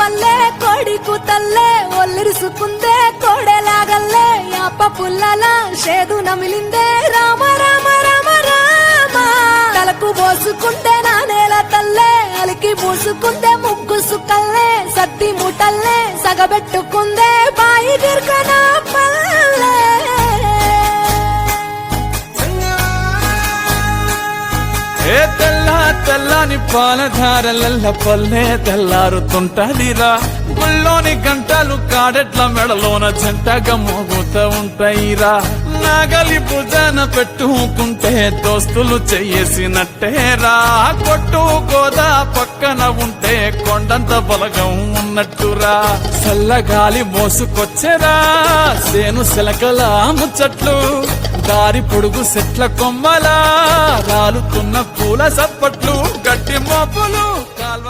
తల్లే కోడికు తల్లే ఒల్లిరుసుకుందే కోడెలాగల్లే యాప పుల్లల షేదు నమిలిందే రామ రామ రామ రామ తలకు పోసుకుంటే నా నేల తల్లే అలికి పూసుకుందే ముగ్గు సుక్కల్లే సత్తి ముటల్లే సగబెట్టుకుందే బాయి గిర్కన పల్లె ఏ తెల్లని పాలధారలల్ల పల్లె తెల్లారుతుంటదిరా గుళ్ళోని గంటలు కాడెట్ల మెడలోన జంటగా మోగుతూ ఉంటాయిరా నాగలి భుజాన పెట్టుకుంటే దోస్తులు చెయ్యేసినట్టేరా కొట్టు గోదా పక్కన ఉంటే కొండంత బలగం ఉన్నట్టురా చల్లగాలి మోసుకొచ్చెరా సేను శిలకల ముచ్చట్లు దారి పొడుగు చెట్ల కొమ్మలా రాలుతున్న పూల సప్పట్లు గట్టి మోపులు కాల్వ